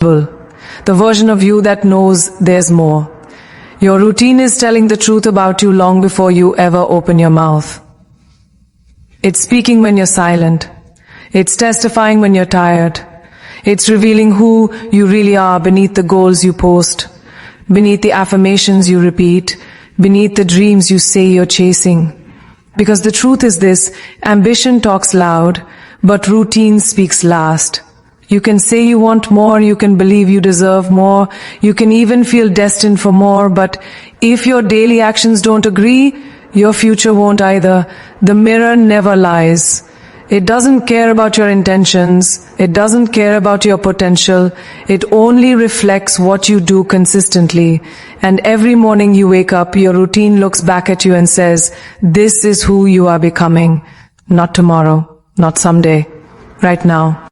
The version of you that knows there's more. Your routine is telling the truth about you long before you ever open your mouth. It's speaking when you're silent. It's testifying when you're tired. It's revealing who you really are beneath the goals you post, beneath the affirmations you repeat, beneath the dreams you say you're chasing. Because the truth is this, ambition talks loud, but routine speaks last. You can say you want more, you can believe you deserve more, you can even feel destined for more, but if your daily actions don't agree, your future won't either. The mirror never lies. It doesn't care about your intentions. It doesn't care about your potential. It only reflects what you do consistently. And every morning you wake up, your routine looks back at you and says, this is who you are becoming. Not tomorrow, not someday, right now.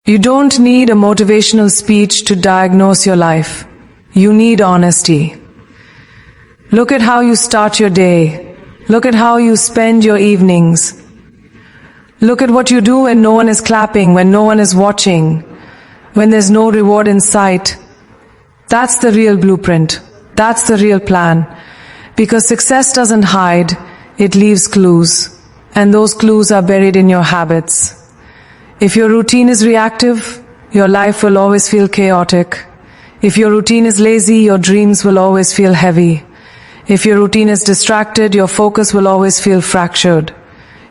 You don't need a motivational speech to diagnose your life. You need honesty. Look at how you start your day. Look at how you spend your evenings. Look at what you do when no one is clapping, when no one is watching, when there's no reward in sight. That's the real blueprint. That's the real plan. Because success doesn't hide, it leaves clues. And those clues are buried in your habits. If your routine is reactive, your life will always feel chaotic. If your routine is lazy, your dreams will always feel heavy. If your routine is distracted, your focus will always feel fractured.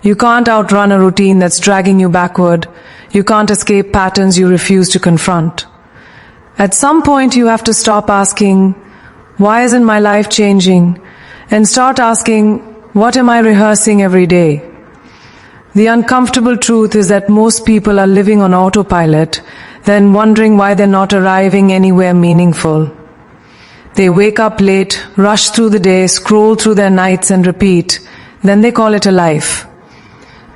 You can't outrun a routine that's dragging you backward. You can't escape patterns you refuse to confront. At some point, you have to stop asking, why isn't my life changing? And start asking, what am I rehearsing every day? The uncomfortable truth is that most people are living on autopilot, then wondering why they're not arriving anywhere meaningful. They wake up late, rush through the day, scroll through their nights and repeat. Then they call it a life.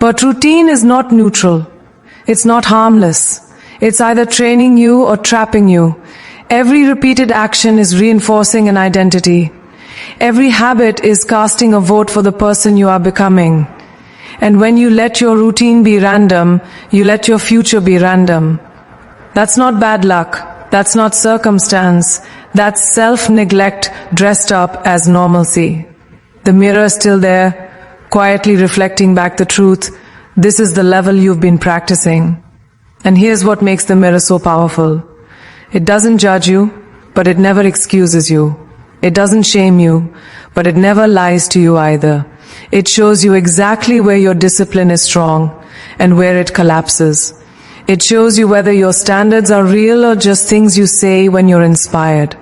But routine is not neutral. It's not harmless. It's either training you or trapping you. Every repeated action is reinforcing an identity. Every habit is casting a vote for the person you are becoming. And when you let your routine be random, you let your future be random. That's not bad luck. That's not circumstance. That's self-neglect dressed up as normalcy. The mirror is still there, quietly reflecting back the truth. This is the level you've been practicing. And here's what makes the mirror so powerful. It doesn't judge you, but it never excuses you. It doesn't shame you, but it never lies to you either. It shows you exactly where your discipline is strong and where it collapses. It shows you whether your standards are real or just things you say when you're inspired.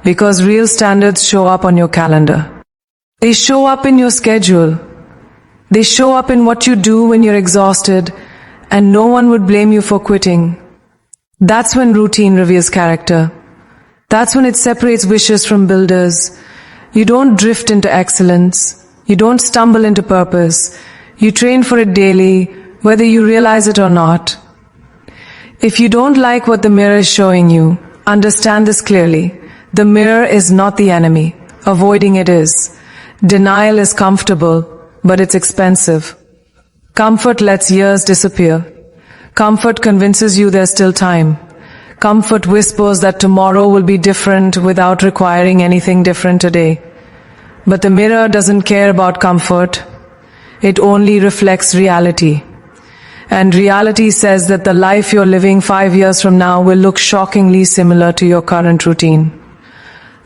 Because real standards show up on your calendar. They show up in your schedule. They show up in what you do when you're exhausted, and no one would blame you for quitting. That's when routine reveals character. That's when it separates wishes from builders. You don't drift into excellence. You don't stumble into purpose. You train for it daily, whether you realize it or not. If you don't like what the mirror is showing you, understand this clearly. The mirror is not the enemy. Avoiding it is. Denial is comfortable, but it's expensive. Comfort lets years disappear. Comfort convinces you there's still time. Comfort whispers that tomorrow will be different without requiring anything different today. But the mirror doesn't care about comfort. It only reflects reality. And reality says that the life you're living 5 years from now will look shockingly similar to your current routine.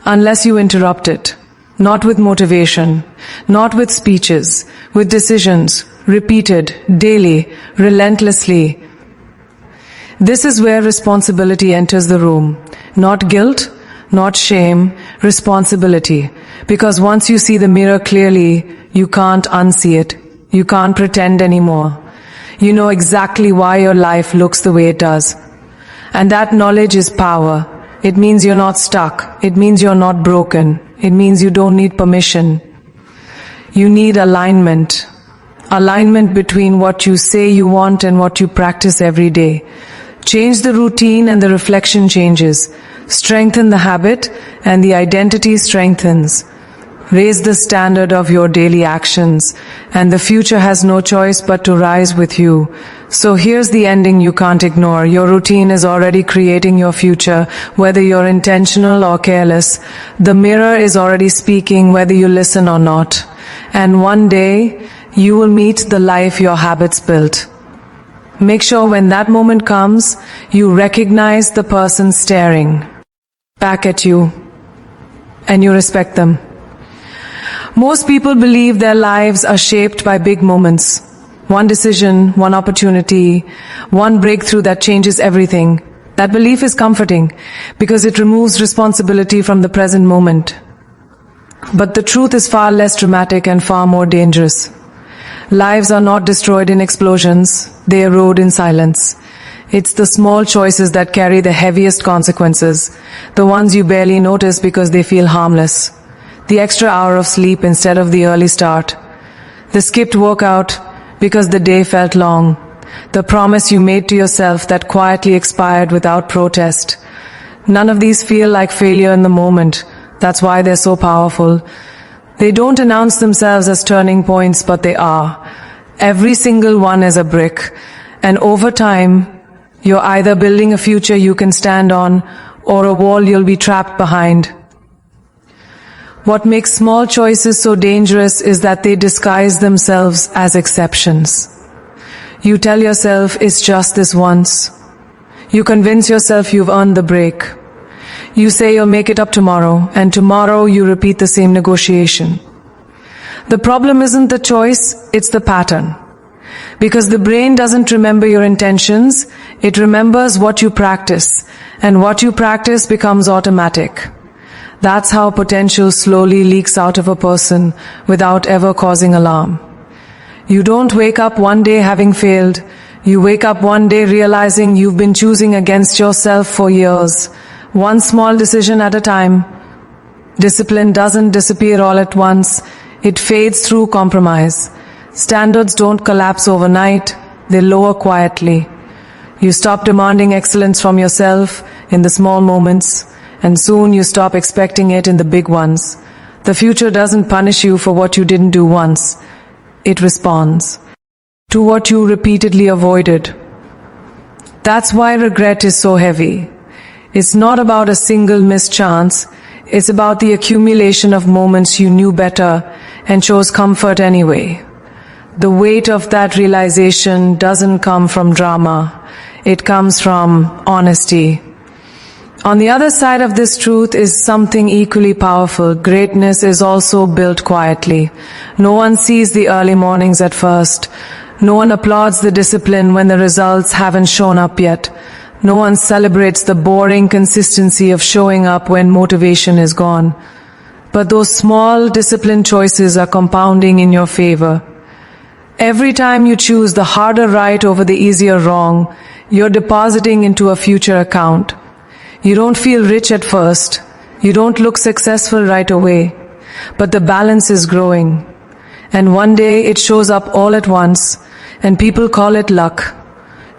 Unless you interrupt it. Not with motivation, not with speeches, with decisions, repeated, daily, relentlessly. This is where responsibility enters the room. Not guilt, not shame, responsibility. Because once you see the mirror clearly, you can't unsee it. You can't pretend anymore. You know exactly why your life looks the way it does. And that knowledge is power. It means you're not stuck. It means you're not broken. It means you don't need permission. You need alignment. Alignment between what you say you want and what you practice every day. Change the routine and the reflection changes. Strengthen the habit and the identity strengthens. Raise the standard of your daily actions, and the future has no choice but to rise with you. So here's the ending you can't ignore. Your routine is already creating your future, whether you're intentional or careless. The mirror is already speaking, whether you listen or not. And one day, you will meet the life your habits built. Make sure when that moment comes, you recognize the person staring back at you, and you respect them. Most people believe their lives are shaped by big moments. One decision, one opportunity, one breakthrough that changes everything. That belief is comforting because it removes responsibility from the present moment. But the truth is far less dramatic and far more dangerous. Lives are not destroyed in explosions, they erode in silence. It's the small choices that carry the heaviest consequences, the ones you barely notice because they feel harmless. The extra hour of sleep instead of the early start. The skipped workout because the day felt long. The promise you made to yourself that quietly expired without protest. None of these feel like failure in the moment. That's why they're so powerful. They don't announce themselves as turning points, but they are. Every single one is a brick. And over time, you're either building a future you can stand on or a wall you'll be trapped behind. What makes small choices so dangerous is that they disguise themselves as exceptions. You tell yourself it's just this once. You convince yourself you've earned the break. You say you'll make it up tomorrow, and tomorrow you repeat the same negotiation. The problem isn't the choice, it's the pattern. Because the brain doesn't remember your intentions, it remembers what you practice, and what you practice becomes automatic. That's how potential slowly leaks out of a person without ever causing alarm. You don't wake up one day having failed. You wake up one day realizing you've been choosing against yourself for years, one small decision at a time. Discipline doesn't disappear all at once. It fades through compromise. Standards don't collapse overnight. They lower quietly. You stop demanding excellence from yourself in the small moments, and soon you stop expecting it in the big ones. The future doesn't punish you for what you didn't do once. It responds to what you repeatedly avoided. That's why regret is so heavy. It's not about a single missed chance. It's about the accumulation of moments you knew better and chose comfort anyway. The weight of that realization doesn't come from drama. It comes from honesty. On the other side of this truth is something equally powerful. Greatness is also built quietly. No one sees the early mornings at first. No one applauds the discipline when the results haven't shown up yet. No one celebrates the boring consistency of showing up when motivation is gone. But those small disciplined choices are compounding in your favor. Every time you choose the harder right over the easier wrong, you're depositing into a future account. You don't feel rich at first. You don't look successful right away. But the balance is growing. And one day it shows up all at once, and people call it luck,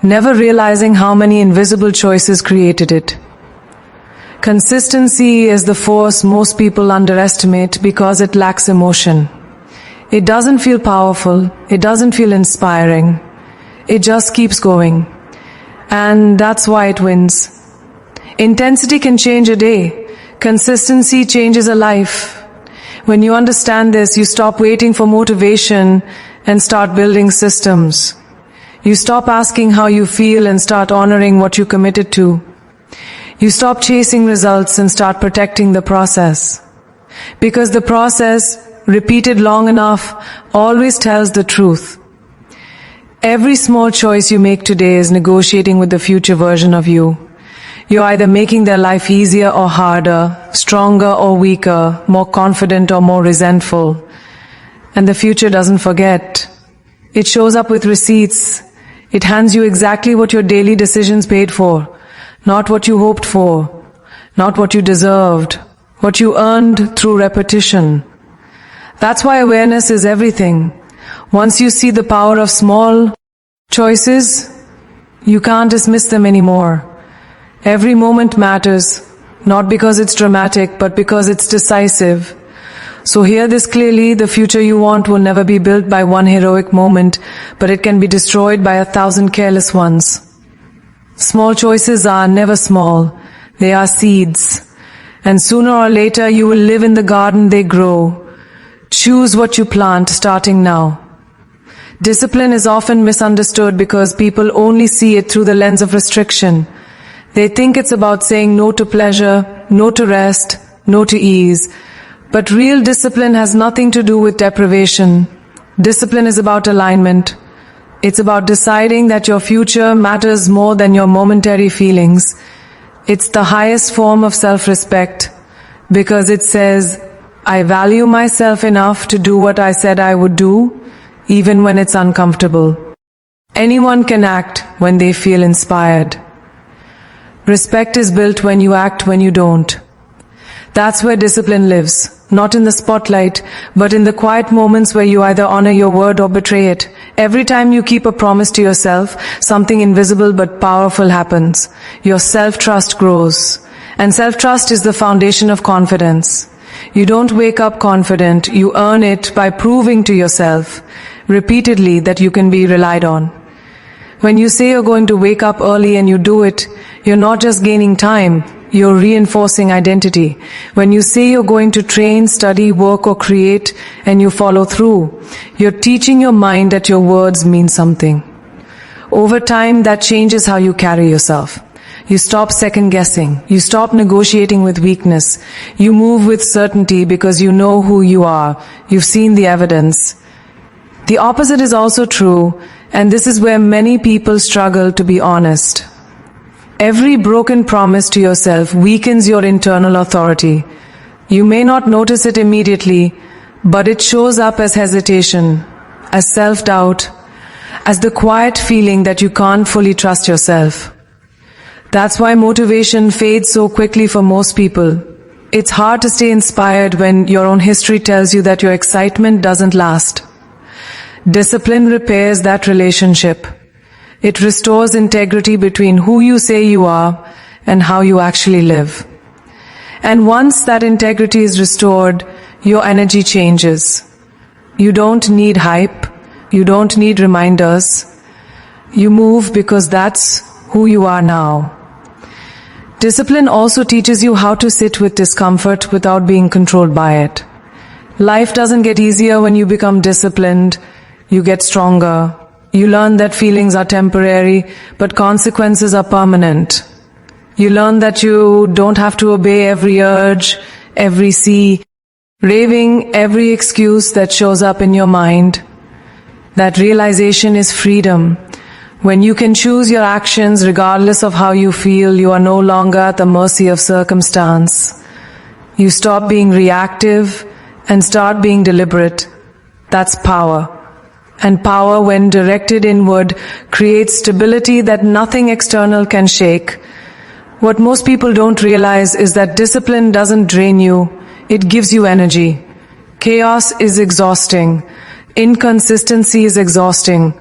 never realizing how many invisible choices created it. Consistency is the force most people underestimate because it lacks emotion. It doesn't feel powerful. It doesn't feel inspiring. It just keeps going. And that's why it wins. Intensity can change a day. Consistency changes a life. When you understand this, you stop waiting for motivation and start building systems. You stop asking how you feel and start honoring what you committed to. You stop chasing results and start protecting the process. Because the process, repeated long enough, always tells the truth. Every small choice you make today is negotiating with the future version of you. You're either making their life easier or harder, stronger or weaker, more confident or more resentful. And the future doesn't forget. It shows up with receipts. It hands you exactly what your daily decisions paid for, not what you hoped for, not what you deserved, what you earned through repetition. That's why awareness is everything. Once you see the power of small choices, you can't dismiss them anymore. Every moment matters, not because it's dramatic, but because it's decisive. So hear this clearly, the future you want will never be built by one heroic moment, but it can be destroyed by 1,000 careless ones. Small choices are never small, they are seeds. And sooner or later you will live in the garden they grow. Choose what you plant starting now. Discipline is often misunderstood because people only see it through the lens of restriction. They think it's about saying no to pleasure, no to rest, no to ease. But real discipline has nothing to do with deprivation. Discipline is about alignment. It's about deciding that your future matters more than your momentary feelings. It's the highest form of self-respect because it says, I value myself enough to do what I said I would do, even when it's uncomfortable. Anyone can act when they feel inspired. Respect is built when you act when you don't. That's where discipline lives. Not in the spotlight, but in the quiet moments where you either honor your word or betray it. Every time you keep a promise to yourself, something invisible but powerful happens. Your self-trust grows. And self-trust is the foundation of confidence. You don't wake up confident, you earn it by proving to yourself repeatedly that you can be relied on. When you say you're going to wake up early and you do it, you're not just gaining time, you're reinforcing identity. When you say you're going to train, study, work or create and you follow through, you're teaching your mind that your words mean something. Over time, that changes how you carry yourself. You stop second guessing. You stop negotiating with weakness. You move with certainty because you know who you are. You've seen the evidence. The opposite is also true, and this is where many people struggle to be honest. Every broken promise to yourself weakens your internal authority. You may not notice it immediately, but it shows up as hesitation, as self-doubt, as the quiet feeling that you can't fully trust yourself. That's why motivation fades so quickly for most people. It's hard to stay inspired when your own history tells you that your excitement doesn't last. Discipline repairs that relationship. It restores integrity between who you say you are and how you actually live. And once that integrity is restored, your energy changes. You don't need hype. You don't need reminders. You move because that's who you are now. Discipline also teaches you how to sit with discomfort without being controlled by it. Life doesn't get easier when you become disciplined. You get stronger. You learn that feelings are temporary, but consequences are permanent. You learn that you don't have to obey every urge, every raving, every excuse that shows up in your mind. That realization is freedom. When you can choose your actions regardless of how you feel, you are no longer at the mercy of circumstance. You stop being reactive and start being deliberate. That's power. And power, when directed inward, creates stability that nothing external can shake. What most people don't realize is that discipline doesn't drain you, it gives you energy. Chaos is exhausting. Inconsistency is exhausting.